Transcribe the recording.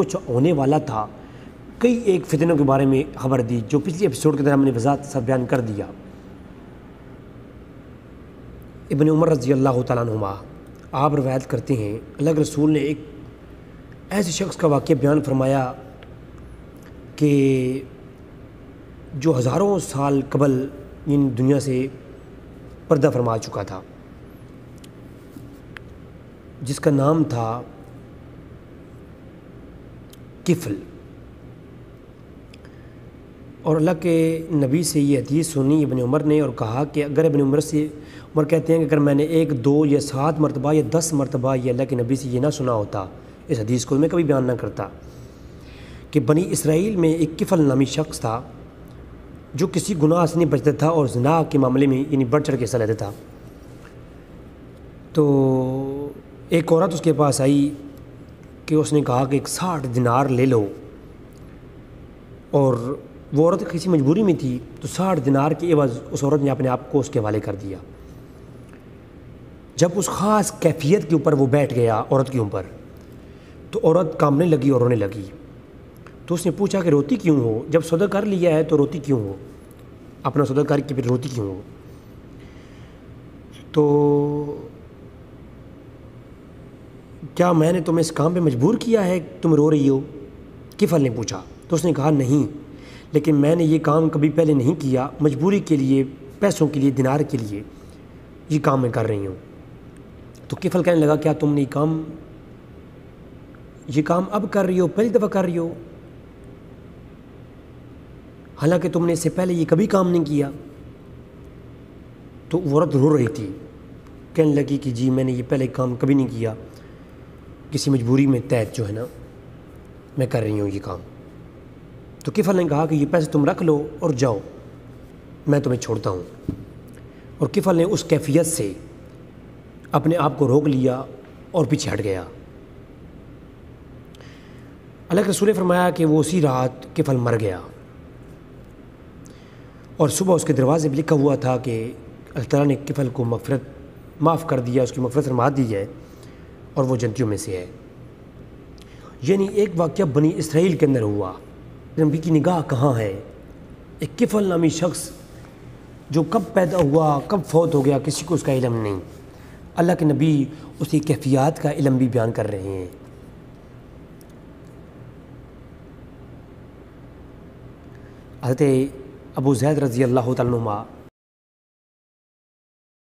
کچھ ہونے والا تھا، کئی ایک فتنوں کے بارے میں خبر دی جو پچھلی ایپیسوڈ کے اندر ہم نے وضاحت سے بیان کر دیا۔ ابن عمر رضی اللہ تعالیٰ عنہما آپ روایت کرتے ہیں اللہ کے رسول نے ایک ایسے شخص کا واقعہ بیان فرمایا کہ جو ہزاروں سال قبل ان دنیا سے پردہ فرما چکا تھا، جس کا نام تھا کفل۔ اور اللہ کے نبی سے یہ حدیث سنی ابن عمر نے اور کہا کہ اگر ابن عمر کہتے ہیں کہ اگر میں نے 1 2 یا 7 مرتبہ یا 10 مرتبہ یہ اللہ کے نبی سے یہ نہ سنا ہوتا اس حدیث کو، میں کبھی بیان نہ کرتا کہ بنی اسرائیل میں ایک کفل نامی شخص تھا جو کسی گناہ سے نہیں بچتا تھا اور زنا کے معاملے میں یعنی بڑھ چڑھ کے حصہ لیتا تھا۔ تو ایک عورت اس کے پاس آئی کہ اس نے کہا کہ 60 دینار لے لو، اور وہ عورت کسی مجبوری میں تھی، تو 60 دینار کے عوض اس عورت نے اپنے آپ کو اس کے حوالے کر دیا۔ جب اس خاص کیفیت کے اوپر وہ بیٹھ گیا عورت کے اوپر، تو عورت کامنے لگی اور رونے لگی۔ تو اس نے پوچھا کہ روتی کیوں ہو؟ جب سودا کر لیا ہے تو روتی کیوں ہو؟ اپنا سودا کر کے پھر روتی کیوں ہو؟ تو کیا میں نے تمہیں اس کام پہ مجبور کیا ہے تم رو رہی ہو؟ کفل نے پوچھا۔ تو اس نے کہا نہیں، لیکن میں نے یہ کام کبھی پہلے نہیں کیا، مجبوری کے لیے، پیسوں کے لیے، دینار کے لیے یہ کام میں کر رہی ہوں۔ تو کفل کہنے لگا کیا تم نے یہ کام اب کر رہی ہو، پہلی دفعہ کر رہی ہو؟ حالانکہ تم نے اس سے پہلے یہ کبھی کام نہیں کیا۔ تو وہ عورت رو رہی تھی، کہنے لگی کہ جی میں نے یہ پہلے کام کبھی نہیں کیا، کسی مجبوری میں تحت جو ہے نا میں کر رہی ہوں یہ کام۔ تو کفل نے کہا کہ یہ پیسے تم رکھ لو اور جاؤ، میں تمہیں چھوڑتا ہوں۔ اور کفل نے اس کیفیت سے اپنے آپ کو روک لیا اور پیچھے ہٹ گیا۔ اللہ کے رسول نے فرمایا کہ وہ اسی رات کفل مر گیا، اور صبح اس کے دروازے پہ لکھا ہوا تھا کہ اللہ تعالیٰ نے کفل کو معاف کر دیا، اس کی مغفرت فرما دی ہے اور وہ جنتیوں میں سے ہے۔ یعنی ایک واقعہ بنی اسرائیل کے اندر ہوا، نبی کی نگاہ کہاں ہے؟ ایک کفل نامی شخص جو کب پیدا ہوا کب فوت ہو گیا کسی کو اس کا علم نہیں، اللہ کے نبی اس کی کیفیات کا علم بھی بیان کر رہے ہیں۔ حضرت ابو زید رضی اللہ تعالیٰ عنہ